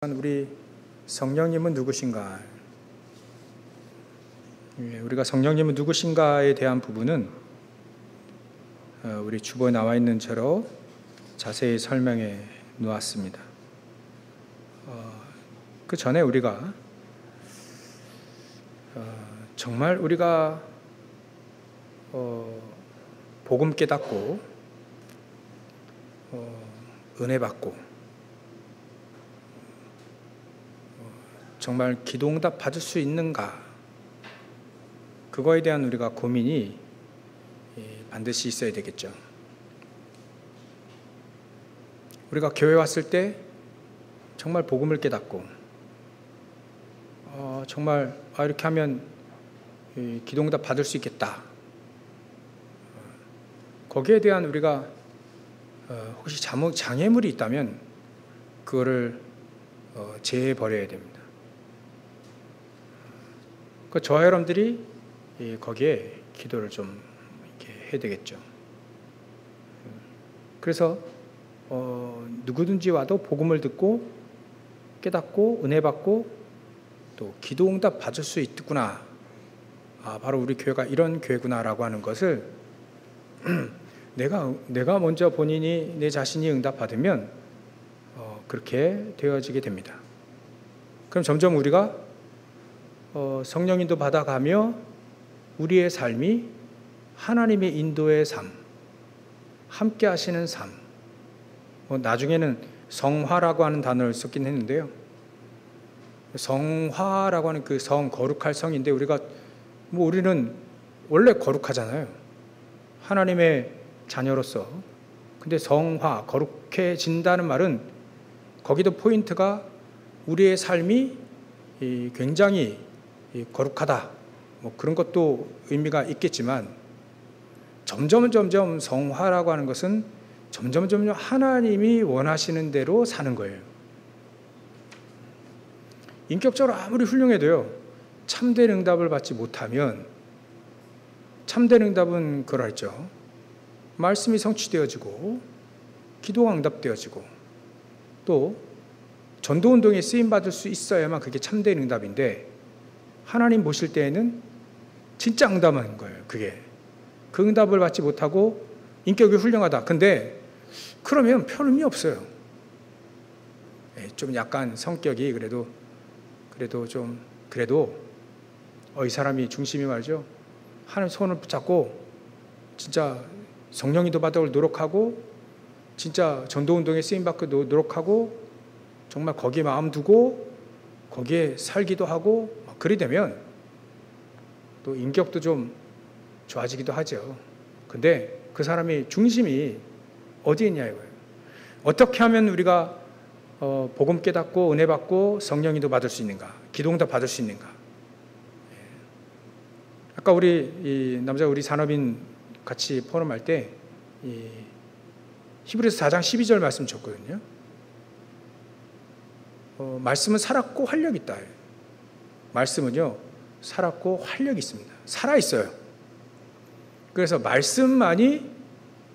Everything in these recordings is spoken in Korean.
우리 성령님은 누구신가? 우리가 성령님은 누구신가에 대한 부분은 우리 주보에 나와 있는 대로 자세히 설명해 놓았습니다. 그 전에 우리가 정말 우리가 복음 깨닫고 은혜 받고 정말 기도응답 받을 수 있는가? 그거에 대한 우리가 고민이 반드시 있어야 되겠죠. 우리가 교회 왔을 때 정말 복음을 깨닫고 정말 이렇게 하면 기도응답 받을 수 있겠다. 거기에 대한 우리가 혹시 장애물이 있다면 그거를 제해 버려야 됩니다. 저와 여러분들이 거기에 기도를 좀 이렇게 해야 되겠죠. 그래서 누구든지 와도 복음을 듣고 깨닫고 은혜 받고 또 기도응답 받을 수 있구나. 바로 우리 교회가 이런 교회구나라고 하는 것을 내가 먼저 본인이 내 자신이 응답받으면 그렇게 되어지게 됩니다. 그럼 점점 우리가 성령인도 받아가며 우리의 삶이 하나님의 인도의 삶, 함께 하시는 삶, 나중에는 성화라고 하는 단어를 썼긴 했는데요. 성화라고 하는 그 성, 거룩할 성인데 우리는 원래 거룩하잖아요. 하나님의 자녀로서. 근데 성화, 거룩해진다는 말은 거기도 포인트가 우리의 삶이 굉장히 거룩하다. 그런 것도 의미가 있겠지만 점점 성화라고 하는 것은 점점 하나님이 원하시는 대로 사는 거예요. 인격적으로 아무리 훌륭해도요. 참된 응답을 받지 못하면 참된 응답은 그러라 했죠. 말씀이 성취되어지고 기도가 응답되어지고 또 전도운동에 쓰임받을 수 있어야만 그게 참된 응답인데 하나님 보실 때에는 진짜 응답한 거예요. 그게 그 응답을 받지 못하고 인격이 훌륭하다. 근데 그러면 별 의미 없어요. 좀 약간 성격이 그래도 이 사람이 중심이 말이죠. 하나님 손을 붙잡고 진짜 성령인도 받을 노력하고 진짜 전도운동에 쓰임받고 노력하고 정말 거기에 마음 두고 거기에 살기도 하고 그리 되면 또 인격도 좀 좋아지기도 하죠. 근데 그 사람의 중심이 어디에 있냐 이거예요. 어떻게 하면 우리가 복음 깨닫고 은혜 받고 성령인도 받을 수 있는가? 기도응답 받을 수 있는가? 아까 우리 산업인 같이 포럼할 때 히브리서 4장 12절 말씀 줬거든요. 말씀은 살았고 활력이 있다. 말씀은요 살았고 활력이 있습니다. 살아있어요. 그래서 말씀만이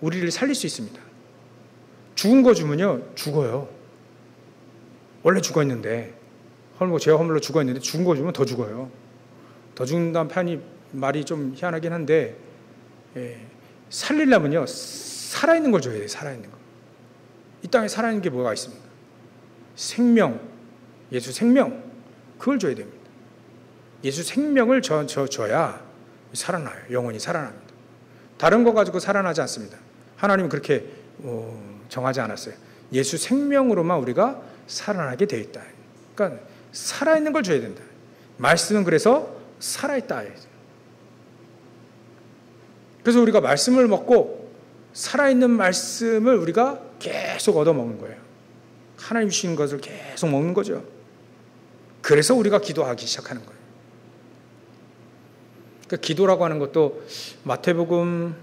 우리를 살릴 수 있습니다. 죽은 거 주면요 죽어요. 원래 죽어있는데 죄와 허물로 죽어있는데 죽은 거 주면 더 죽어요. 더 죽는다는 편이 말이 좀 희한하긴 한데 살리려면요 살아있는 걸 줘야 돼요. 살아있는 거. 이 땅에 살아있는 게 뭐가 있습니까? 생명, 예수 생명 그걸 줘야 됩니다. 예수 생명을 줘야 살아나요. 영혼이 살아납니다. 다른 거 가지고 살아나지 않습니다. 하나님은 그렇게 정하지 않았어요. 예수 생명으로만 우리가 살아나게 되어 있다. 그러니까 살아있는 걸 줘야 된다. 말씀은 그래서 살아있다. 그래서 우리가 말씀을 먹고 살아있는 말씀을 우리가 계속 얻어먹는 거예요. 하나님 주신 것을 계속 먹는 거죠. 그래서 우리가 기도하기 시작하는 거예요. 그러니까 기도라고 하는 것도 마태복음,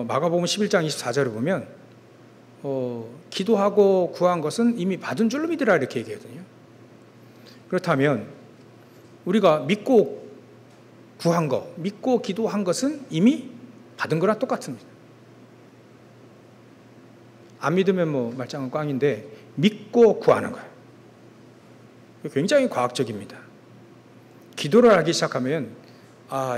마가복음 11장 24절을 보면 기도하고 구한 것은 이미 받은 줄로 믿으라 이렇게 얘기하거든요. 그렇다면 우리가 믿고 구한 거, 믿고 기도한 것은 이미 받은 거랑 똑같습니다. 안 믿으면 말짱은 꽝인데 믿고 구하는 거예요. 굉장히 과학적입니다. 기도를 하기 시작하면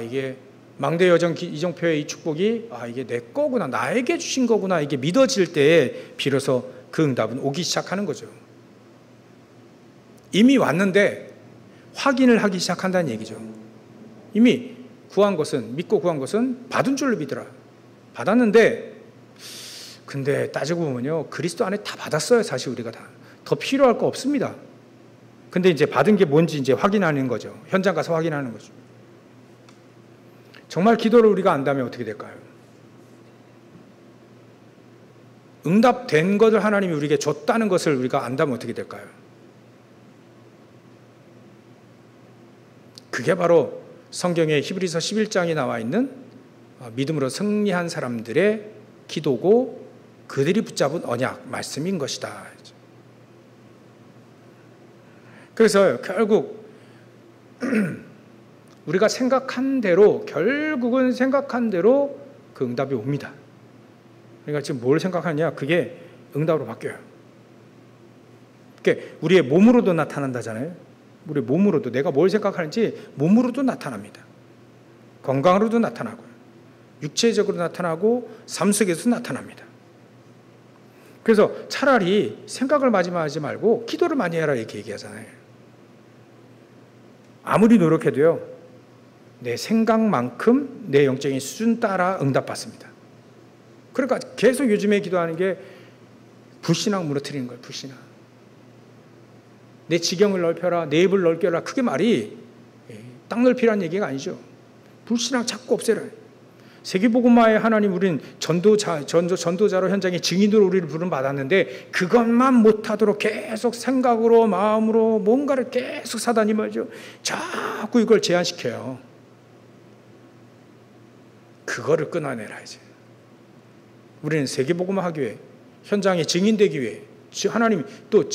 이게 망대 여정 이정표의 이 축복이 이게 내 거구나, 나에게 주신 거구나, 이게 믿어질 때에 비로소 그 응답은 오기 시작하는 거죠. 이미 왔는데 확인을 하기 시작한다는 얘기죠. 이미 믿고 구한 것은 받은 줄로 믿으라. 받았는데, 근데 따지고 보면요, 그리스도 안에 다 받았어요. 사실 우리가 다. 더 필요할 거 없습니다. 근데 이제 받은 게 뭔지 이제 확인하는 거죠. 현장 가서 확인하는 거죠. 정말 기도를 우리가 안다면 어떻게 될까요? 응답된 것을 하나님이 우리에게 줬다는 것을 우리가 안다면 어떻게 될까요? 그게 바로 성경의 히브리서 11장에 나와 있는 믿음으로 승리한 사람들의 기도고 그들이 붙잡은 언약 말씀인 것이다. 그래서 결국 우리가 생각한 대로, 결국은 생각한 대로 그 응답이 옵니다. 그러니까 지금 뭘 생각하냐, 그게 응답으로 바뀌어요. 그게 우리의 몸으로도 나타난다잖아요. 우리 몸으로도, 내가 뭘 생각하는지 몸으로도 나타납니다. 건강으로도 나타나고요, 육체적으로 나타나고 삶 속에서 나타납니다. 그래서 차라리 생각을 많이 하지 말고 기도를 많이 해라 이렇게 얘기하잖아요. 아무리 노력해도요, 내 생각만큼 내 영적인 수준 따라 응답받습니다. 그러니까 계속 요즘에 기도하는 게 불신앙 무너뜨리는 거예요. 불신앙. 내 지경을 넓혀라, 내 입을 넓혀라. 그게 말이 땅 넓히라는 얘기가 아니죠. 불신앙 자꾸 없애라. 세계복음화에 하나님, 우리는 전도자로 현장의 증인으로 우리를 부름받았는데 그것만 못하도록 계속 생각으로, 마음으로 뭔가를 계속 사단이 말이죠, 자꾸 이걸 제한시켜요. 그거를 끊어내라. 이제 우리는 세계복음화 하기 위해, 현장에 증인되기 위해, 하나님이 또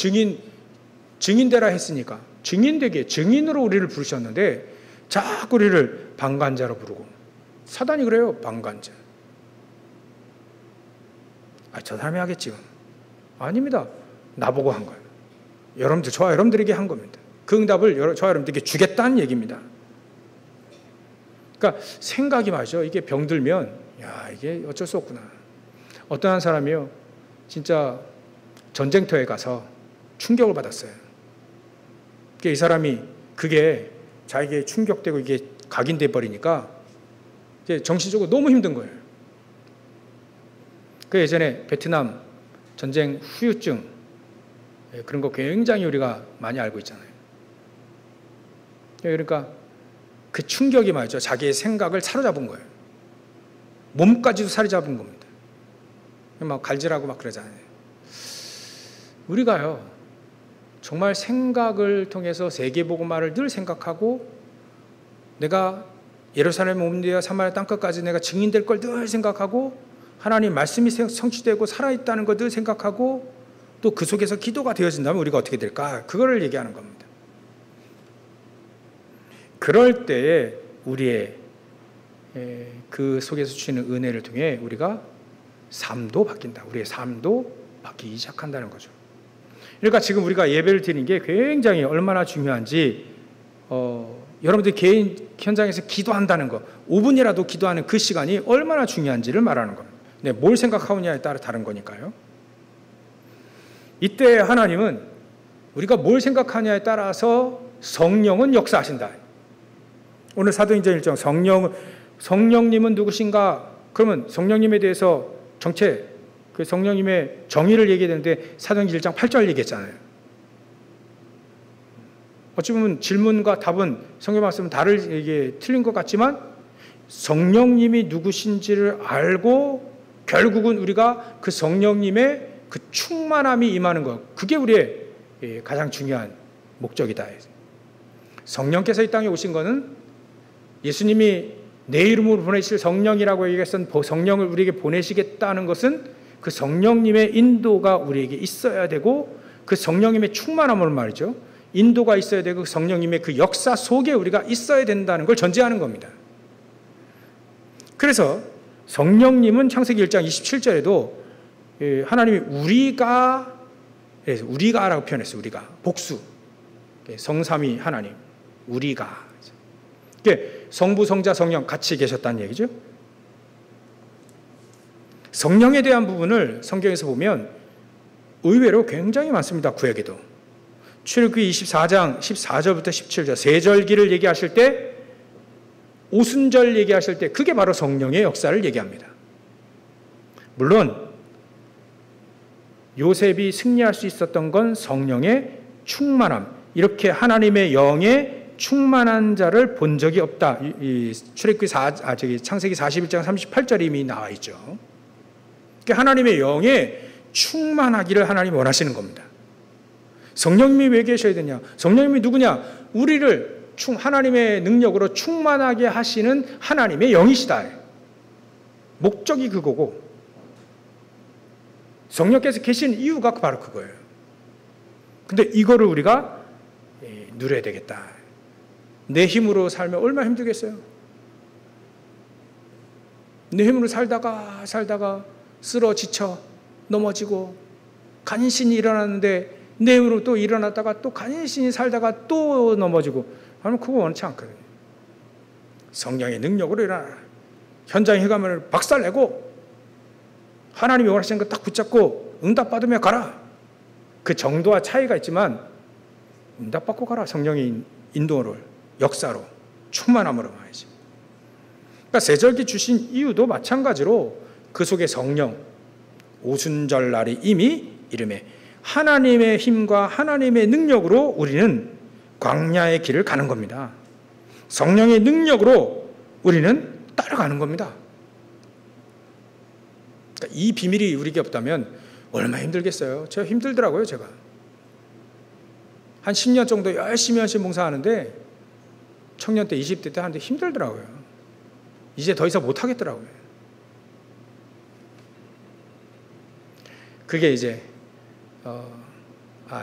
증인되라 했으니까 증인되기에 증인으로 우리를 부르셨는데 자꾸 우리를 방관자로 부르고, 사단이 그래요. 방관자. 저 사람이 하겠지. 아닙니다. 나보고 한 거예요. 저와 여러분들에게 한 겁니다. 그 응답을 저와 여러분들에게 주겠다는 얘기입니다. 그러니까 생각이 말이죠, 이게 병들면 이게 어쩔 수 없구나. 어떤 한 사람이요, 진짜 전쟁터에 가서 충격을 받았어요. 이 사람이 그게 자기에게 충격되고 이게 각인돼 버리니까 이제 정신적으로 너무 힘든 거예요. 그 예전에 베트남 전쟁 후유증, 그런 거 굉장히 우리가 많이 알고 있잖아요. 그러니까 그 충격이 말이죠, 자기의 생각을 사로잡은 거예요. 몸까지도 사로잡은 겁니다. 막 갈질하고 막 그러잖아요. 우리가요, 정말 생각을 통해서 세계복음화를 늘 생각하고, 내가 예루살렘 옮겨 사마리아 땅끝까지 내가 증인될 걸 늘 생각하고, 하나님 말씀이 성취되고 살아있다는 걸 늘 생각하고, 또 그 속에서 기도가 되어진다면 우리가 어떻게 될까? 그거를 얘기하는 겁니다. 그럴 때에 우리의 그 속에서 주시는 은혜를 통해 우리가 삶도 바뀐다. 우리의 삶도 바뀌기 시작한다는 거죠. 그러니까 지금 우리가 예배를 드리는 게 굉장히 얼마나 중요한지, 여러분들 개인 현장에서 기도한다는 거, 5분이라도 기도하는 그 시간이 얼마나 중요한지를 말하는 겁니다. 뭘 생각하느냐에 따라 다른 거니까요. 이때 하나님은 우리가 뭘 생각하냐에 따라서 성령은 역사하신다. 오늘 사도행전 1장 성령님은 누구신가? 그러면 성령님에 대해서 그 성령님의 정의를 얘기했는데 사도행전 1장 8절 얘기했잖아요. 어찌 보면 질문과 답은 성경 말씀은 이게 틀린 것 같지만, 성령님이 누구신지를 알고 결국은 우리가 그 성령님의 그 충만함이 임하는 것, 그게 우리의 가장 중요한 목적이다. 성령께서 이 땅에 오신 것은 예수님이 내 이름으로 보내실 성령이라고 얘기했던 성령을 우리에게 보내시겠다는 것은 그 성령님의 인도가 우리에게 있어야 되고, 그 성령님의 충만함을 말이죠, 인도가 있어야 되고, 그 성령님의 그 역사 속에 우리가 있어야 된다는 걸 전제하는 겁니다. 그래서 성령님은 창세기 1장 27절에도 하나님이 우리가라고 표현했어요. 우리가 복수. 성삼위 하나님, 우리가. 성부, 성자, 성령 같이 계셨다는 얘기죠. 성령에 대한 부분을 성경에서 보면 의외로 굉장히 많습니다. 구약에도. 출애굽기 24장 14절부터 17절 세절기를 얘기하실 때, 오순절 얘기하실 때 그게 바로 성령의 역사를 얘기합니다. 물론 요셉이 승리할 수 있었던 건 성령의 충만함, 이렇게 하나님의 영에 충만한 자를 본 적이 없다. 출애굽기 창세기 41장 38절에 이미 나와 있죠. 그러니까 하나님의 영에 충만하기를 하나님이 원하시는 겁니다. 성령님이 왜 계셔야 되냐? 성령님이 누구냐? 우리를 하나님의 능력으로 충만하게 하시는 하나님의 영이시다. 목적이 그거고, 성령께서 계신 이유가 바로 그거예요. 근데 이거를 우리가 누려야 되겠다. 내 힘으로 살면 얼마나 힘들겠어요? 내 힘으로 살다가 쓰러 지쳐 넘어지고 간신히 일어났는데 내 힘으로 또 일어났다가 또 간신히 살다가 또 넘어지고 하면 그거 원치 않거든요. 성령의 능력으로 일어나라. 현장에 해가면 박살내고 하나님이 원하시는 거 딱 붙잡고 응답받으며 가라. 그 정도와 차이가 있지만 응답받고 가라. 성령의 인도를 역사로 충만함으로 말이지. 그러니까 세절기 주신 이유도 마찬가지로 그 속에 성령, 오순절 날이 이미 이름에 하나님의 힘과 하나님의 능력으로 우리는 광야의 길을 가는 겁니다. 성령의 능력으로 우리는 따라가는 겁니다. 그러니까 이 비밀이 우리에게 없다면 얼마나 힘들겠어요. 제가 힘들더라고요. 제가 한 10년 정도 열심히 봉사하는데 청년 때 20대 때 하는데 힘들더라고요. 이제 더 이상 못하겠더라고요. 그게 이제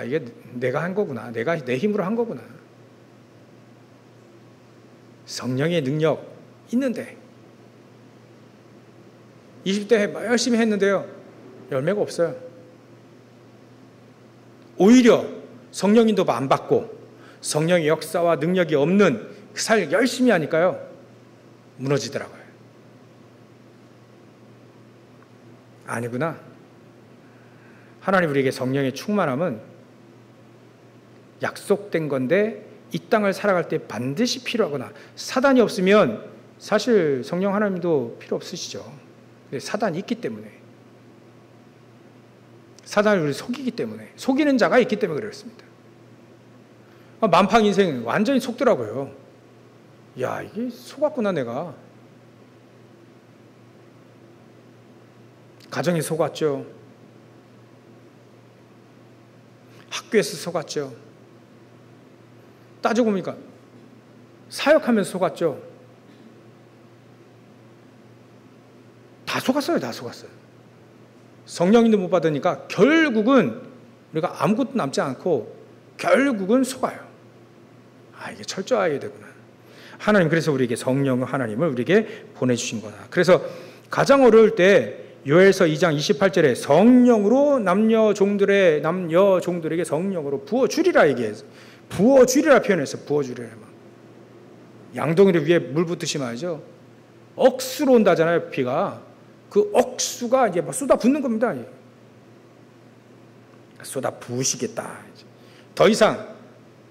이게 내가 한 거구나. 내가 내 힘으로 한 거구나. 성령의 능력 있는데 20대 열심히 했는데요. 열매가 없어요. 오히려 성령 인도 안 받고 성령의 역사와 능력이 없는 그 살 열심히 하니까요. 무너지더라고요. 아니구나. 하나님 우리에게 성령의 충만함은 약속된 건데 이 땅을 살아갈 때 반드시 필요하구나. 사단이 없으면 사실 성령 하나님도 필요 없으시죠. 사단이 있기 때문에. 사단을 우리 속이기 때문에. 속이는 자가 있기 때문에 그렇습니다. 만팡 인생 완전히 속더라고요. 야, 이게 속았구나 내가. 가정에 속았죠. 학교에서 속았죠. 따지고 보니까 사역하면서 속았죠. 다 속았어요. 다 속았어요. 성령님도 못 받으니까 결국은 우리가 아무것도 남지 않고 결국은 속아요. 이게 철저하게 되구나. 하나님 그래서 우리에게 성령 하나님을 우리에게 보내주신 거다. 그래서 가장 어려울 때 요엘서 2장 28절에 성령으로 남녀 종들에게 성령으로 부어주리라 얘기해서 부어주리라 표현해서 부어주리라. 양동이를 위에 물 붓듯이 말이죠. 억수로 온다잖아요. 비가. 그 억수가 이제 막 쏟아 붓는 겁니다. 쏟아 부으시겠다. 더 이상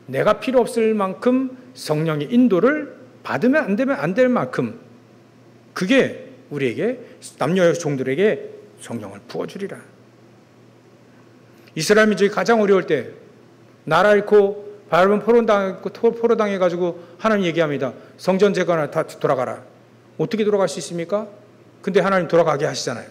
내가 필요 없을 만큼 성령의 인도를 받으면 안 될 만큼 그게 우리에게 남녀 종들에게 성령을 부어주리라. 이스라엘 민족이 가장 어려울 때 나라 잃고 바벨론 포로 당해가지고 하나님 얘기합니다. 성전 재건하라. 다 돌아가라. 어떻게 돌아갈 수 있습니까? 근데 하나님 돌아가게 하시잖아요.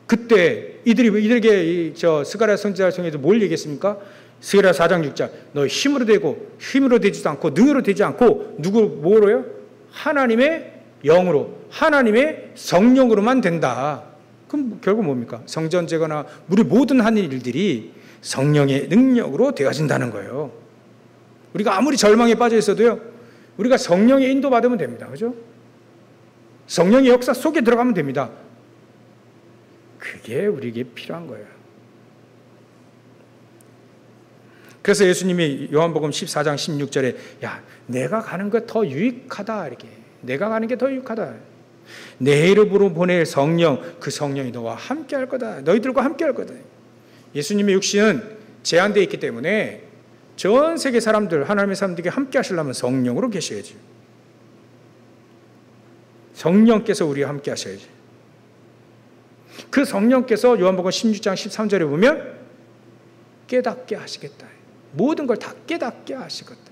그때 이들에게 스가랴 선지자를 통해서 뭘 얘기했습니까? 스가랴 4장 6절 너 힘으로 되지도 않고 능으로 되지 않고 뭐로요? 하나님의 영으로 하나님의 성령으로만 된다. 그럼 결국 뭡니까? 성전 재건이나 우리 모든 하는 일들이 성령의 능력으로 되어진다는 거예요. 우리가 아무리 절망에 빠져 있어도요. 우리가 성령의 인도 받으면 됩니다. 그죠? 성령의 역사 속에 들어가면 됩니다. 그게 우리에게 필요한 거예요. 그래서 예수님이 요한복음 14장 16절에 야, 내가 가는 게 더 유익하다 이렇게. 내가 가는 게 더 유익하다. 내 이름으로 보낼 성령, 그 성령이 너와 함께 할 거다. 너희들과 함께 할 거다. 예수님의 육신은 제한되어 있기 때문에 전 세계 사람들, 하나님의 사람들에게 함께 하시려면 성령으로 계셔야지. 성령께서 우리와 함께 하셔야지. 그 성령께서 요한복음 16장 13절에 보면 깨닫게 하시겠다. 모든 걸 다 깨닫게 하시겠다.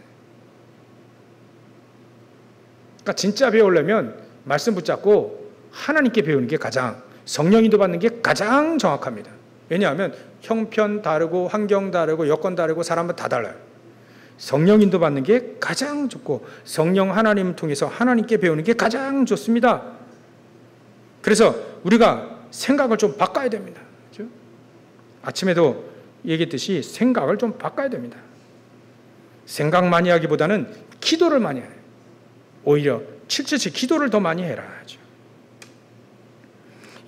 그러니까 진짜 배우려면 말씀 붙잡고 하나님께 배우는 게 가장, 성령 인도받는 게 가장 정확합니다. 왜냐하면 형편 다르고 환경 다르고 여건 다르고 사람은 다 달라요. 성령 인도받는 게 가장 좋고 성령 하나님을 통해서 하나님께 배우는 게 가장 좋습니다. 그래서 우리가 생각을 좀 바꿔야 됩니다. 그렇죠? 아침에도 얘기했듯이 생각을 좀 바꿔야 됩니다. 생각 많이 하기보다는 기도를 많이 해요. 오히려 777 기도를 더 많이 해라 하죠.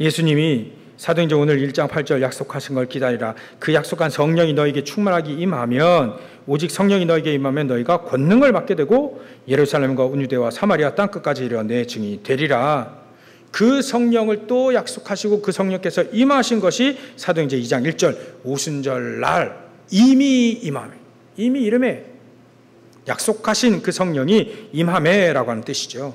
예수님이 사도행전 오늘 1장 8절 약속하신 걸 기다리라. 그 약속한 성령이 너에게 충만하게 임하면, 오직 성령이 너에게 임하면 너희가 권능을 받게 되고 예루살렘과 온유대와 사마리아 땅끝까지 이르러 내 증인이 되리라. 그 성령을 또 약속하시고 그 성령께서 임하신 것이 사도행전 2장 1절 오순절 날 이미 임하매, 이미 이름에 약속하신 그 성령이 임하매라고 하는 뜻이죠.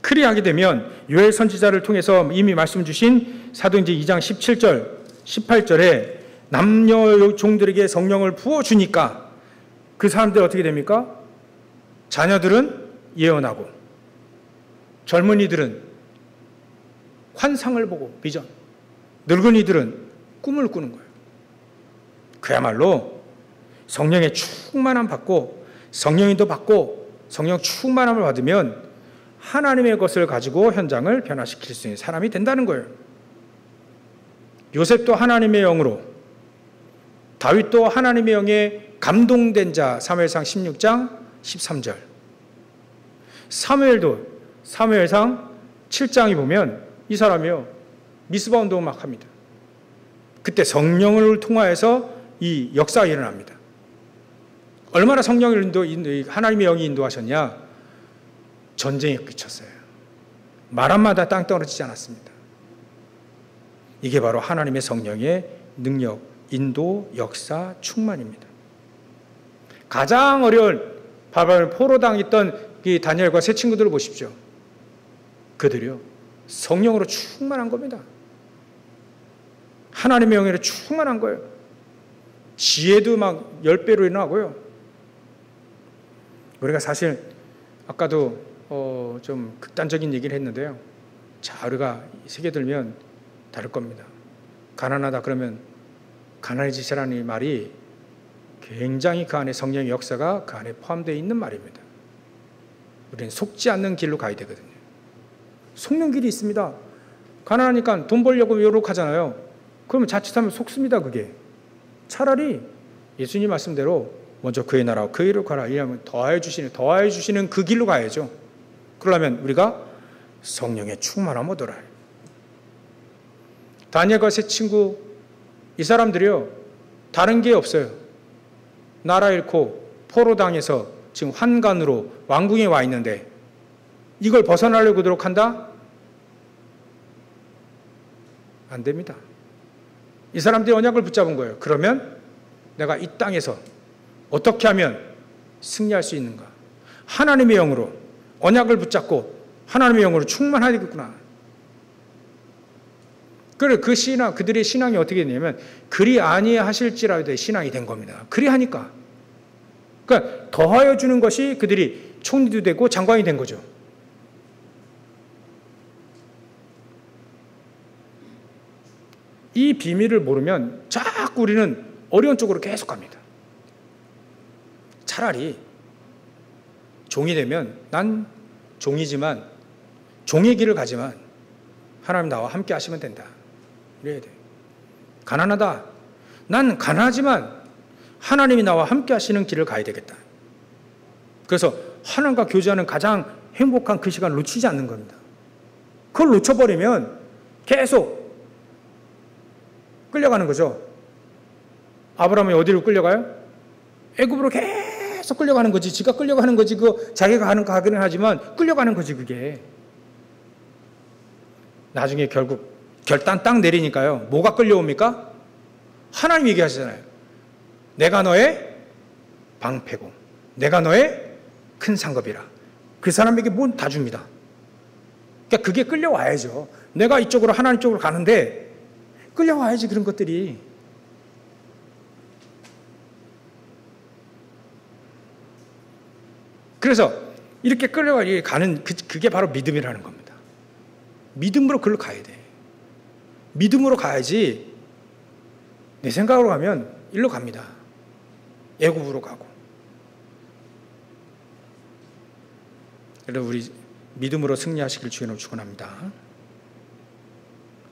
그리하게 되면 요엘 선지자를 통해서 이미 말씀 주신 사도행전 2장 17절 18절에 남녀 종들에게 성령을 부어주니까 그 사람들 어떻게 됩니까? 자녀들은 예언하고 젊은이들은 환상을 보고 비전, 늙은이들은 꿈을 꾸는 거예요. 그야말로 성령의 충만함 받고 성령인도 받고 성령 충만함을 받으면 하나님의 것을 가지고 현장을 변화시킬 수 있는 사람이 된다는 거예요. 요셉도 하나님의 영으로, 다윗도 하나님의 영에 감동된 자, 사무엘상 16장 13절. 사무엘도 사무엘상 7장에 보면 이 사람이요 미스바 운동을 막 합니다. 그때 성령을 통하여서 이 역사가 일어납니다. 얼마나 성령을 하나님의 영이 인도하셨냐? 전쟁에 그쳤어요. 말 한마디 땅 떨어지지 않았습니다. 이게 바로 하나님의 성령의 능력, 인도, 역사, 충만입니다. 가장 어려운 바벨 포로당했던 이 다니엘과 세 친구들을 보십시오. 그들이요 성령으로 충만한 겁니다. 하나님의 영으로 충만한 거예요. 지혜도 막 10배로 일어나고요. 우리가 사실 아까도 좀 극단적인 얘기를 했는데요. 자, 우리가 세계 들면 다를 겁니다. 가난하다 그러면 가난해지시라는 이 말이 굉장히 그 안에 성령의 역사가 그 안에 포함되어 있는 말입니다. 우리는 속지 않는 길로 가야 되거든요. 속는 길이 있습니다. 가난하니까 돈 벌려고 요록하잖아요. 그러면 자칫하면 속습니다. 그게 차라리 예수님 말씀대로 먼저 그의 나라와 그의 일을 가라. 이러면 더하여 주시는 그 길로 가야죠. 그러려면 우리가 성령의 충만함 얻어라. 다니엘과 세 친구 이 사람들이요 다른 게 없어요. 나라 잃고 포로당해서 지금 환관으로 왕궁에 와 있는데 이걸 벗어나려고 노력한다? 안 됩니다. 이 사람들이 언약을 붙잡은 거예요. 그러면 내가 이 땅에서 어떻게 하면 승리할 수 있는가? 하나님의 영으로 언약을 붙잡고 하나님의 영으로 충만하겠구나. 그래 그 신앙, 그들의 신앙이 어떻게 되냐면 그리 아니하실지라도 신앙이 된 겁니다. 그리 하니까. 그러니까 더하여 주는 것이 그들이 총리도 되고 장관이 된 거죠. 이 비밀을 모르면 자꾸 우리는 어려운 쪽으로 계속 갑니다. 차라리 종이 되면 난 종이지만 종의 길을 가지만 하나님 나와 함께 하시면 된다. 이래야 돼. 가난하다. 난 가난하지만 하나님이 나와 함께 하시는 길을 가야 되겠다. 그래서 하나님과 교제하는 가장 행복한 그 시간을 놓치지 않는 겁니다. 그걸 놓쳐버리면 계속 끌려가는 거죠. 아브라함이 어디로 끌려가요? 애굽으로 계속 끌려가는 거지. 지가 끌려가는 거지. 자기가 가기는 하지만 끌려가는 거지, 그게. 나중에 결국 결단 딱 내리니까요. 뭐가 끌려옵니까? 하나님 얘기하시잖아요. 내가 너의 방패고 내가 너의 큰 상급이라. 그 사람에게 뭘 다 줍니다. 그러니까 그게 끌려와야죠. 내가 이쪽으로 하나님 쪽으로 가는데 끌려와야지, 그런 것들이. 그래서 이렇게 끌려가는 그게 바로 믿음이라는 겁니다. 믿음으로 그걸 가야 돼. 믿음으로 가야지. 내 생각으로 가면 일로 갑니다. 애굽으로 가고. 그래서 우리 믿음으로 승리하시길 주님으로 축원합니다.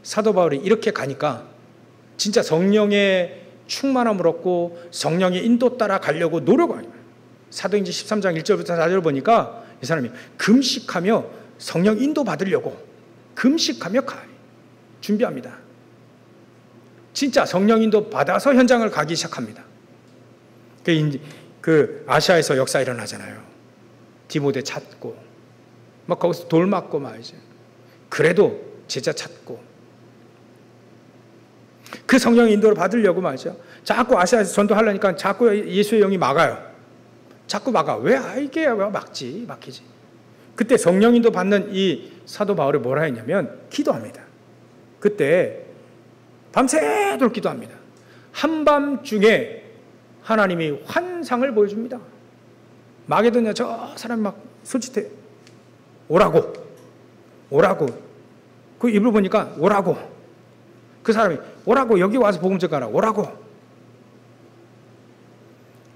사도 바울이 이렇게 가니까 진짜 성령의 충만함을 얻고 성령의 인도 따라 가려고 노력을. 사도행전 13장 1절부터 4절 보니까 이 사람이 금식하며 성령 인도 받으려고 금식하며 준비합니다. 진짜 성령 인도 받아서 현장을 가기 시작합니다. 그 아시아에서 역사 일어나잖아요. 디모데 찾고 막 거기서 돌 맞고 막 이제 그래도 제자 찾고 그 성령 인도를 받으려고 말이죠. 자꾸 아시아에서 전도하려니까 자꾸 예수의 영이 막아요. 자꾸 막아. 왜 이게 왜 막히지? 그때 성령 인도 받는 이 사도 바울이 뭐라 했냐면 기도합니다. 그때 밤새도록 기도합니다. 한밤중에 하나님이 환상을 보여줍니다. 마게도냐 저 사람이 막 손짓해. 오라고. 그 입을 보니까 오라고. 그 사람이 오라고, 여기 와서 복음 전가라. 오라고.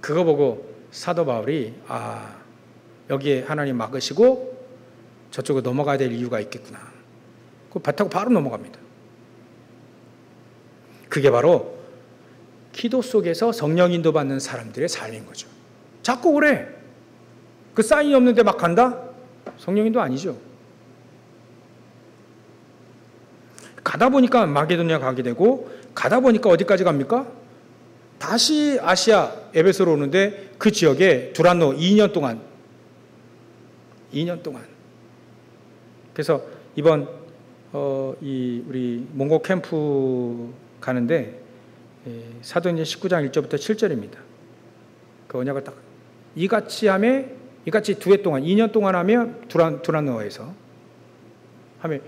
그거 보고 사도 바울이 여기에 하나님 막으시고 저쪽으로 넘어가야 될 이유가 있겠구나. 그 배 타고 바로 넘어갑니다. 그게 바로 기도 속에서 성령 인도 받는 사람들의 삶인 거죠. 자꾸 오래. 그 사인이 없는데 막 간다? 성령 인도 아니죠. 가다 보니까 마게도냐 가게 되고 가다 보니까 어디까지 갑니까? 다시 아시아 에베소로 오는데 그 지역에 두란노 2년 동안 그래서 이번 우리 몽고 캠프 가는데 사도행전 19장 1절부터 7절입니다. 그 언약을 딱 이같이 두 해 동안 2년 동안 하며 두란노에서 하며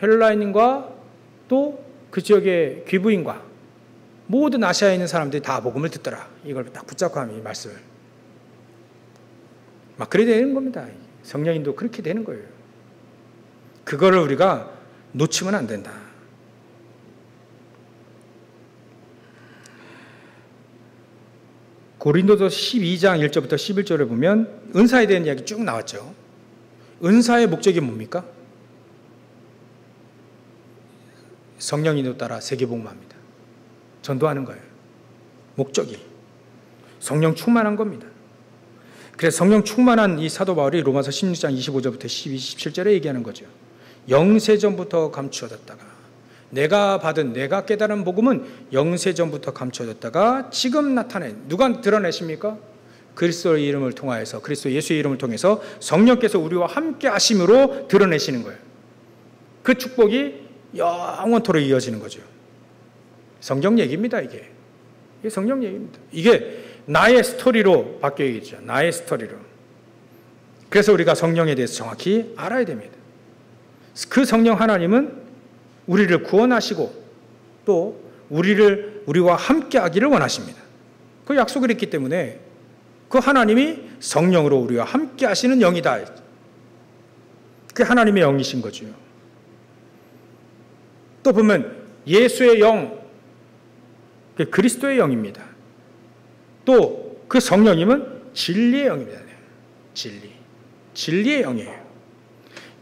헬라인과 또 그 지역의 귀부인과 모든 아시아에 있는 사람들이 다 복음을 듣더라. 이걸 딱 붙잡고 하면 이 말씀을 막 그래 되는 겁니다. 성령인도 그렇게 되는 거예요. 그거를 우리가 놓치면 안 된다. 고린도서 12장 1절부터 11절에 보면 은사에 대한 이야기 쭉 나왔죠. 은사의 목적이 뭡니까? 성령인도 따라 세계복음합니다. 전도하는 거예요. 목적이 성령 충만한 겁니다. 그래서 성령 충만한 이 사도 바울이 로마서 16장 25절부터 27절에 얘기하는 거죠. 영세전부터 감추어졌다가 내가 깨달은 복음은 영세전부터 감추어졌다가 지금 나타낸, 누가 드러내십니까? 그리스도의 이름을 통하여서, 그리스도 예수의 이름을 통해서 성령께서 우리와 함께 하심으로 드러내시는 거예요. 그 축복이 영원토록 이어지는 거죠. 성경 얘기입니다. 이게 성경 얘기입니다. 이게 나의 스토리로 바뀌어야겠죠. 나의 스토리로. 그래서 우리가 성령에 대해서 정확히 알아야 됩니다. 그 성령 하나님은 우리를 구원하시고 또 우리와 함께 하기를 원하십니다. 그 약속을 했기 때문에 그 하나님이 성령으로 우리와 함께 하시는 영이다. 그 하나님의 영이신 거죠. 또 보면 예수의 영, 그리스도의 영입니다. 또 그 성령님은 진리의 영입니다. 진리의 영이에요.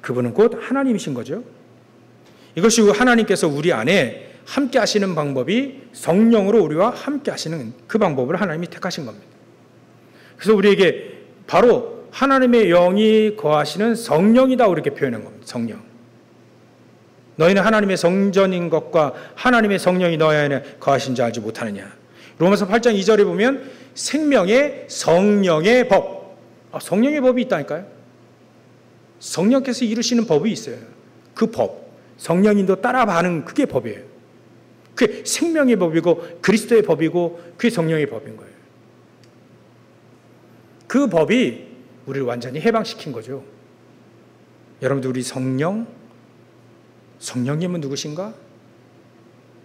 그분은 곧 하나님이신 거죠. 이것이 하나님께서 우리 안에 함께 하시는 방법이 성령으로 우리와 함께 하시는 그 방법을 하나님이 택하신 겁니다. 그래서 우리에게 바로 하나님의 영이 거하시는 성령이다 이렇게 표현한 겁니다. 성령. 너희는 하나님의 성전인 것과 하나님의 성령이 너희 안에 거하신 줄 알지 못하느냐. 로마서 8장 2절에 보면 생명의 성령의 법. 성령의 법이 있다니까요. 성령께서 이루시는 법이 있어요. 그 법. 성령인도 따라가는 그게 법이에요. 그게 생명의 법이고 그리스도의 법이고 그게 성령의 법인 거예요. 그 법이 우리를 완전히 해방시킨 거죠. 여러분들 우리 성령님은 누구신가?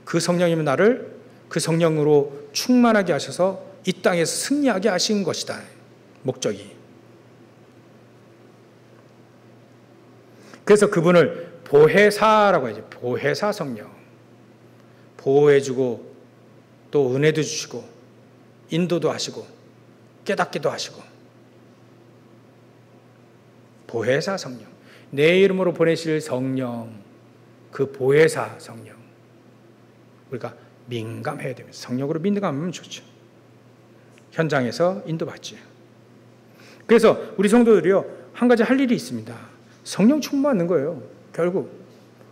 그 성령님은 나를 그 성령으로 충만하게 하셔서 이 땅에서 승리하게 하신 것이다. 목적이. 그래서 그분을 보혜사라고 하죠. 보혜사 성령. 보호해주고 또 은혜도 주시고 인도도 하시고 깨닫기도 하시고 보혜사 성령. 내 이름으로 보내실 성령, 그 보혜사 성령. 우리가 민감해야 됩니다. 성령으로 민감하면 좋죠. 현장에서 인도받지. 그래서 우리 성도들이요, 한 가지 할 일이 있습니다. 성령 충만 받는 거예요. 결국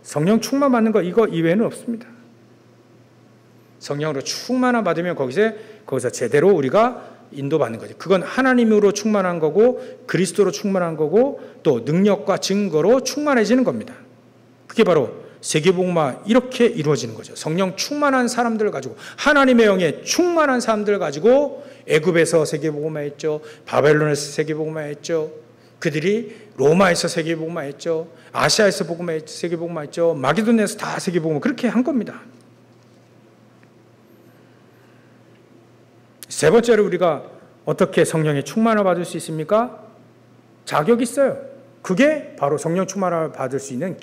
성령 충만 받는 거 이거 이외에는 없습니다. 성령으로 충만함 받으면 거기서 제대로 우리가 인도받는 거죠. 그건 하나님으로 충만한 거고 그리스도로 충만한 거고 또 능력과 증거로 충만해지는 겁니다. 그게 바로 세계복음화 이렇게 이루어지는 거죠. 성령 충만한 사람들을 가지고 하나님의 영에 충만한 사람들을 가지고 애굽에서 세계복음화했죠. 바벨론에서 세계복음화했죠. 그들이 로마에서 세계복음화했죠. 아시아에서 세계복음화했죠. 마게도냐에서 다 세계복음화 그렇게 한 겁니다. 세 번째로 우리가 어떻게 성령의 충만을 받을 수 있습니까? 자격이 있어요. 그게 바로 성령 충만을 받을 수 있는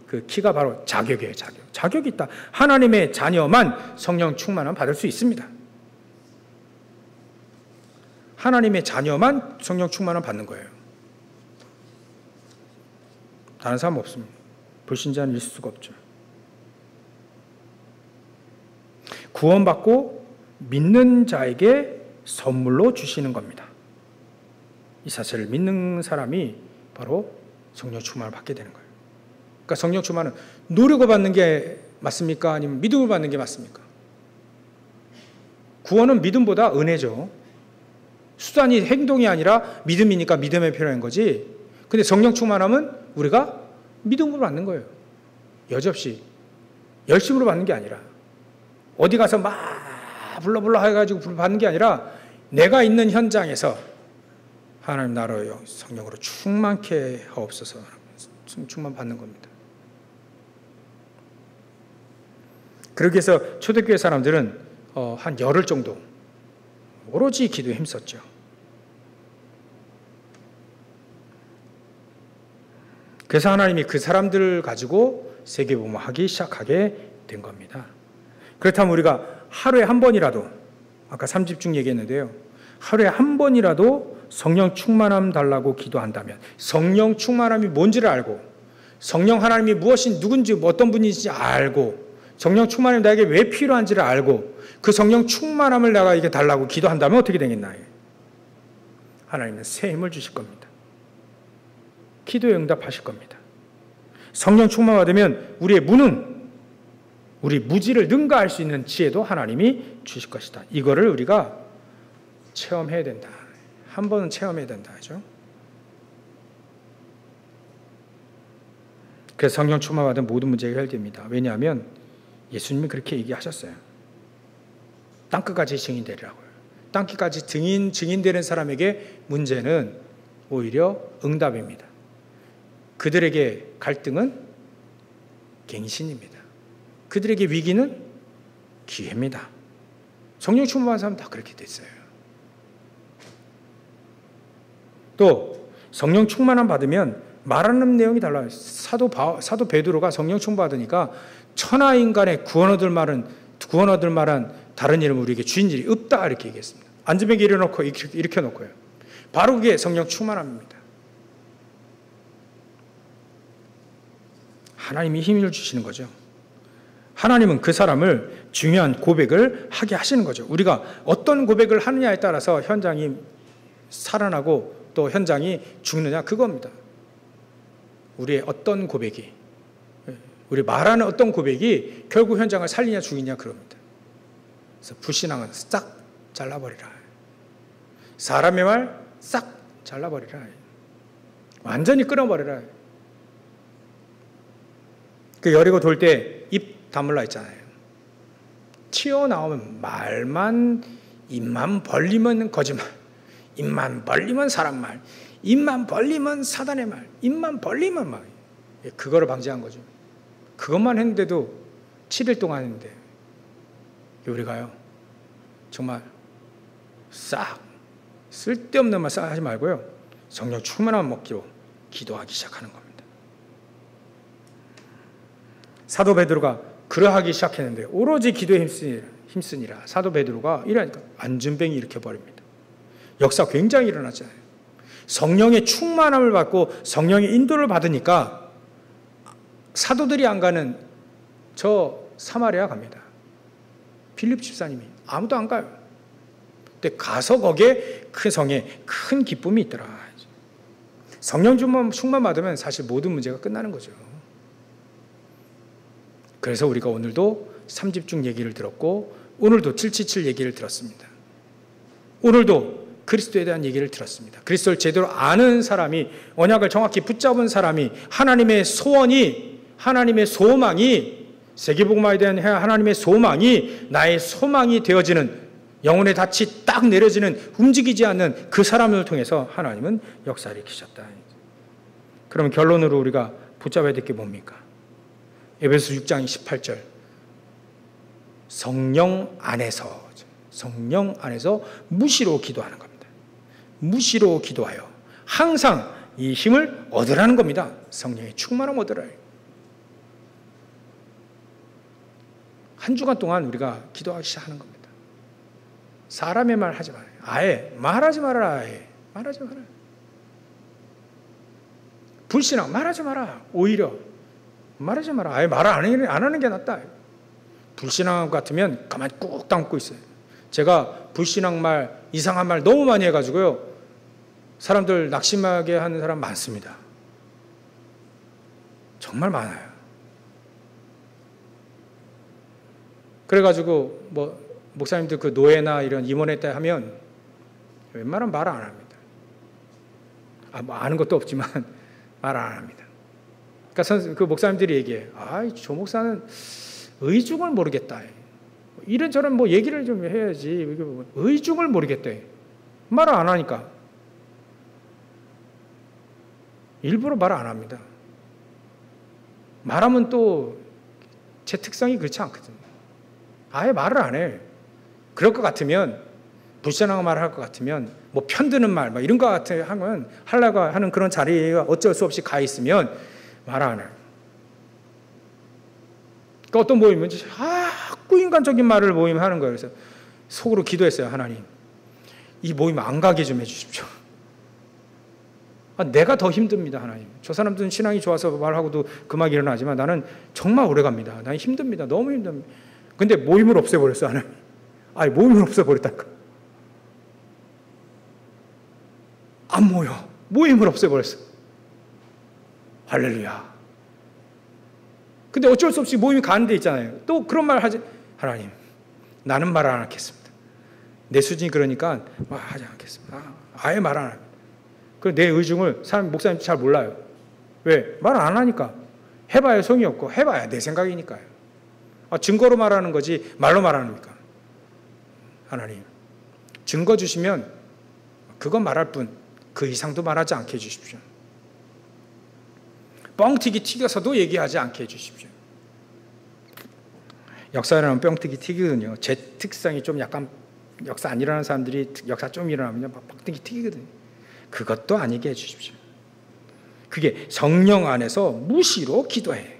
그 키가 바로 자격이에요. 자격이 있다. 하나님의 자녀만 성령 충만을 받을 수 있습니다. 하나님의 자녀만 성령 충만을 받는 거예요. 다른 사람 없습니다. 불신자는 있을 수가 없죠. 구원받고 믿는 자에게 선물로 주시는 겁니다. 이 사실을 믿는 사람이 바로 성령 충만을 받게 되는 거예요. 그러니까 성령 충만은 노력을 받는 게 맞습니까? 아니면 믿음을 받는 게 맞습니까? 구원은 믿음보다 은혜죠. 수단이 행동이 아니라 믿음이니까 믿음에 필요한 거지. 근데 성령 충만함은 우리가 믿음으로 받는 거예요. 여지없이 열심으로 받는 게 아니라 어디 가서 막 불러 해가지고 받는 게 아니라 내가 있는 현장에서 하나님 나라요 성령으로 충만케 하옵소서 충만 받는 겁니다. 그러기 위해서 초대교회 사람들은 한 열흘 정도 오로지 기도에 힘썼죠. 그래서 하나님이 그 사람들을 가지고 세계복음화하기 시작하게 된 겁니다. 그렇다면 우리가 하루에 한 번이라도 아까 3집중 얘기했는데요. 하루에 한 번이라도 성령 충만함 달라고 기도한다면 성령 충만함이 뭔지를 알고 성령 하나님이 무엇이 누군지 어떤 분인지 알고 성령 충만함이 나에게 왜 필요한지를 알고 그 성령 충만함을 내가 이게 달라고 기도한다면 어떻게 되겠나요? 하나님은 새 힘을 주실 겁니다. 기도에 응답하실 겁니다. 성령 충만 받으면 우리의 무능 우리 무지를 능가할 수 있는 지혜도 하나님이 주실 것이다. 이거를 우리가 체험해야 된다. 한 번은 체험해야 된다. 하죠. 그래서 성령 충만 받은 모든 문제가 해결됩니다. 왜냐하면 예수님이 그렇게 얘기하셨어요. 땅끝까지 증인되리라고요. 땅끝까지 증인되는 사람에게 문제는 오히려 응답입니다. 그들에게 갈등은 갱신입니다. 그들에게 위기는 기회입니다. 성령 충만한 사람은 다 그렇게 됐어요. 또 성령 충만함 받으면 말하는 내용이 달라요. 사도 베드로가 성령 충만 받으니까 천하 인간의 구원 얻을 말한 다른 이름 우리에게 주인 일이 없다 이렇게 얘기했습니다. 앉으면 일어놓고 일으켜 놓고요. 바로 그게 성령 충만함입니다. 하나님이 힘을 주시는 거죠. 하나님은 그 사람을 중요한 고백을 하게 하시는 거죠. 우리가 어떤 고백을 하느냐에 따라서 현장이 살아나고 또 현장이 죽느냐 그겁니다. 우리의 어떤 고백이 우리 말하는 어떤 고백이 결국 현장을 살리냐 죽이냐 그럽니다. 그래서 불신앙은 싹 잘라버리라. 사람의 말 싹 잘라버리라. 완전히 끊어버리라. 그 여리고 돌 때 입 다물라 했잖아요. 튀어나오면 말만, 입만 벌리면 거짓말, 입만 벌리면 사람 말, 입만 벌리면 사단의 말, 입만 벌리면 말. 그거를 방지한 거죠. 그것만 했는데도 7일 동안 했는데 우리가요 정말 싹 쓸데없는 말 싹 하지 말고요, 성령 충만한 먹기로 기도하기 시작하는 겁니다. 사도 베드로가 그러하기 시작했는데 오로지 기도에 힘쓰니라. 사도 베드로가 이러니까 안전병이 일으켜버립니다. 역사 굉장히 일어났잖아요. 성령의 충만함을 받고 성령의 인도를 받으니까 사도들이 안 가는 저 사마리아 갑니다. 필립 집사님이 아무도 안 가요. 근데 가서 거기에 그 성에 큰 기쁨이 있더라. 성령 충만 받으면 사실 모든 문제가 끝나는 거죠. 그래서 우리가 오늘도 3집중 얘기를 들었고 오늘도 777 얘기를 들었습니다. 오늘도 그리스도에 대한 얘기를 들었습니다. 그리스도를 제대로 아는 사람이, 언약을 정확히 붙잡은 사람이, 하나님의 소원이, 하나님의 소망이, 세계복음화에 대한 하나님의 소망이 나의 소망이 되어지는, 영혼의 닻이 딱 내려지는, 움직이지 않는 그 사람을 통해서 하나님은 역사를 일으키셨다. 그러면 결론으로 우리가 붙잡아야 될 게 뭡니까? 에베소 6장 18절, 성령 안에서 무시로 기도하는 겁니다. 무시로 기도하여 항상 이 힘을 얻으라는 겁니다. 성령의 충만함 얻으라. 한 주간 동안 우리가 기도하기 시작하는 겁니다. 사람의 말 하지 말아요. 아예 말하지 말아라. 아예 말하지 마라. 불신앙 말하지 마라. 오히려 말하지 마라. 아예 말 안 하는 게 낫다. 불신앙 같으면 가만히 꾹 담고 있어요. 제가 불신앙 말, 이상한 말 너무 많이 해가지고요, 사람들 낙심하게 하는 사람 많습니다. 정말 많아요. 그래가지고 뭐 목사님들 그 노예나 이런 임원회 때 하면 웬만하면 말 안 합니다. 뭐 아는 것도 없지만 말 안 합니다. 그러니까 그 목사님들이 얘기해요. 저 목사는 의중을 모르겠다. 이런저런 뭐 얘기를 좀 해야지. 의중을 모르겠대. 말을 안 하니까. 일부러 말을 안 합니다. 말하면 또 제 특성이 그렇지 않거든요. 아예 말을 안 해. 그럴 것 같으면, 불신앙한 말을 할 것 같으면, 뭐 편드는 말, 막 이런 것 같은 하면, 하려고 하는 그런 자리에 어쩔 수 없이 가 있으면 말 안 해요. 그러니까 어떤 모임은 자꾸 인간적인 말을 모임하는 거예요. 그래서 속으로 기도했어요. 하나님, 이 모임 안 가게 좀 해주십시오. 내가 더 힘듭니다. 하나님, 저 사람들은 신앙이 좋아서 말하고도 금방 일어나지만 나는 정말 오래 갑니다. 나는 힘듭니다. 너무 힘듭니다. 근데 모임을 없애버렸어. 하나님, 모임을 없애버렸다니까. 안 모여. 모임을 없애버렸어. 할렐루야. 근데 어쩔 수 없이 모임이 가는 데 있잖아요. 또 그런 말 하지. 하나님, 나는 말 안 하겠습니다. 내 수준이 그러니까 하지 않겠습니다. 아예 말 안 합니다. 그리고 내 의중을 목사님 잘 몰라요. 왜? 말 안 하니까. 해봐야 성의 없고, 해봐야 내 생각이니까요. 증거로 말하는 거지 말로 말하니까. 하나님, 증거 주시면 그건 말할 뿐 그 이상도 말하지 않게 해주십시오. 뻥튀기 튀겨서도 얘기하지 않게 해주십시오. 역사라는 뻥튀기 튀기거든요. 제 특성이 좀 약간, 역사 안 일어나는 사람들이 역사 좀 일어나면 막 뻥튀기 튀기거든요. 그것도 아니게 해주십시오. 그게 성령 안에서 무시로 기도해.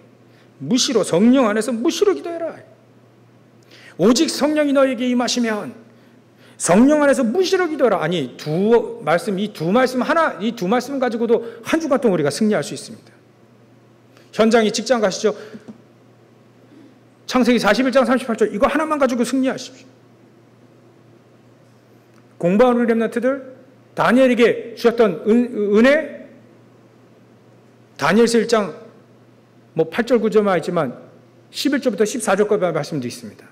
무시로, 성령 안에서 무시로 기도해라. 오직 성령이 너에게 임하시면 성령 안에서 무시로 기도해라. 아니, 이 두 말씀 가지고도 한 주간 동안 우리가 승리할 수 있습니다. 현장에 직장 가시죠. 창세기 41장 38절 이거 하나만 가지고 승리하십시오. 공부하는 렘넌트들, 다니엘에게 주셨던 은혜, 다니엘서 1장 뭐 8절 9절만 있지만 11절부터 14절까지 말씀도 있습니다.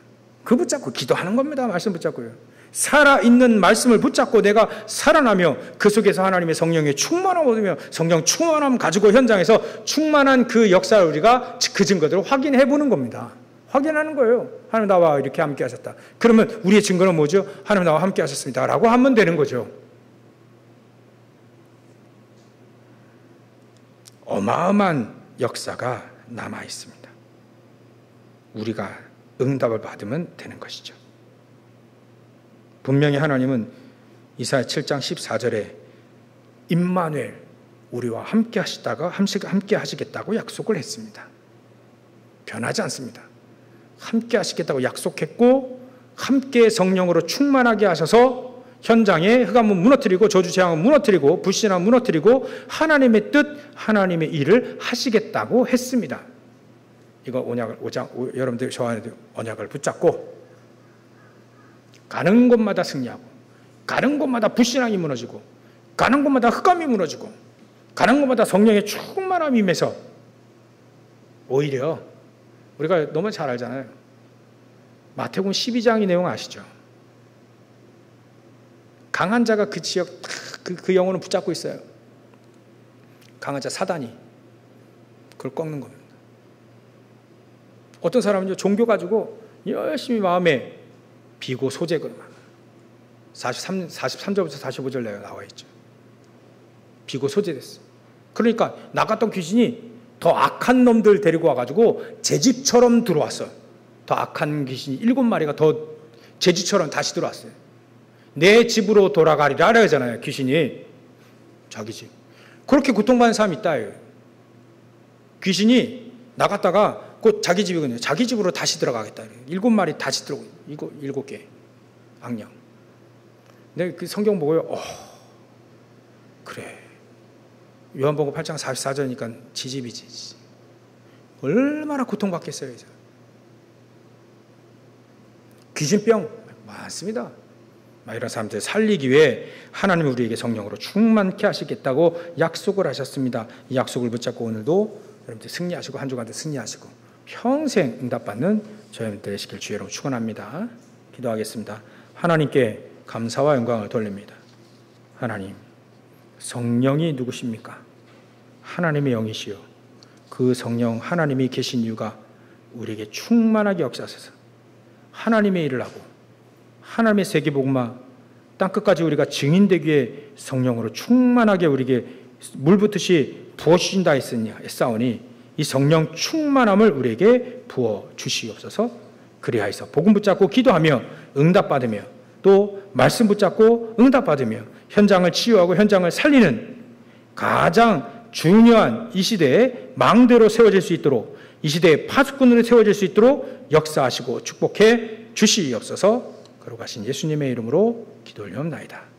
그 붙잡고 기도하는 겁니다. 말씀 붙잡고요. 살아있는 말씀을 붙잡고 내가 살아나며 그 속에서 하나님의 성령의 충만함을 얻으며 성령 충만함 가지고 현장에서 충만한 그 역사를 우리가 그 증거들을 확인해 보는 겁니다. 확인하는 거예요. 하나님 나와 이렇게 함께 하셨다. 그러면 우리의 증거는 뭐죠? 하나님 나와 함께 하셨습니다. 라고 하면 되는 거죠. 어마어마한 역사가 남아 있습니다. 우리가 응답을 받으면 되는 것이죠. 분명히 하나님은 이사야 7장 14절에 임마누엘 우리와 함께 하시겠다고 약속을 했습니다. 변하지 않습니다. 함께 하시겠다고 약속했고 함께 성령으로 충만하게 하셔서 현장에 흑암은 무너뜨리고 저주 재앙은 무너뜨리고 불신함은 무너뜨리고 하나님의 뜻, 하나님의 일을 하시겠다고 했습니다. 이거 여러분들 저와 언약을 붙잡고 가는 곳마다 승리하고 가는 곳마다 불신앙이 무너지고 가는 곳마다 흑암이 무너지고 가는 곳마다 성령의 충만함이 임해서 오히려 우리가 너무 잘 알잖아요. 마태복음 12장의 내용 아시죠? 강한 자가 그 지역 그 영혼을 붙잡고 있어요. 강한 자 사단이 그걸 꺾는 겁니다. 어떤 사람은요 종교 가지고 열심히 마음에 비고 소재거나 43절부터 45절 내가 나와 있죠. 비고 소재됐어. 그러니까 나갔던 귀신이 더 악한 놈들 데리고 와가지고 제 집처럼 들어왔어요. 더 악한 귀신이 7마리가 더 제 집처럼 다시 들어왔어요. 내 집으로 돌아가리라 하잖아요. 귀신이 자기 집. 그렇게 고통받는 사람이 있다. 귀신이 나갔다가 곧 자기 집이거든요. 자기 집으로 다시 들어가겠다. 7마리 다시 들어오고 7개 악령. 근데 그 성경 보고요. 그래. 요한복음 8장 44절이니까 지집이지. 얼마나 고통받겠어요. 이제. 귀신병 많습니다. 이런 사람들 살리기 위해 하나님이 우리에게 성령으로 충만케 하시겠다고 약속을 하셨습니다. 이 약속을 붙잡고 오늘도 여러분들 승리하시고 한 주간도 승리하시고 평생 응답받는 저희들 되시길 주의로 축원합니다. 기도하겠습니다. 하나님께 감사와 영광을 돌립니다. 하나님, 성령이 누구십니까? 하나님의 영이시요. 그 성령 하나님이 계신 이유가 우리에게 충만하게 역사하셔서 하나님의 일을 하고 하나님의 세계복음화 땅끝까지 우리가 증인되기에 성령으로 충만하게 우리에게 물붓듯이 부어주신다 했사오니 이 성령 충만함을 우리에게 부어주시옵소서. 그리하여서 복음 붙잡고 기도하며 응답받으며 또 말씀 붙잡고 응답받으며 현장을 치유하고 현장을 살리는 가장 중요한 이 시대에 망대로 세워질 수 있도록 이 시대에 파수꾼으로 세워질 수 있도록 역사하시고 축복해 주시옵소서. 거룩하신 예수님의 이름으로 기도 올려옵나이다.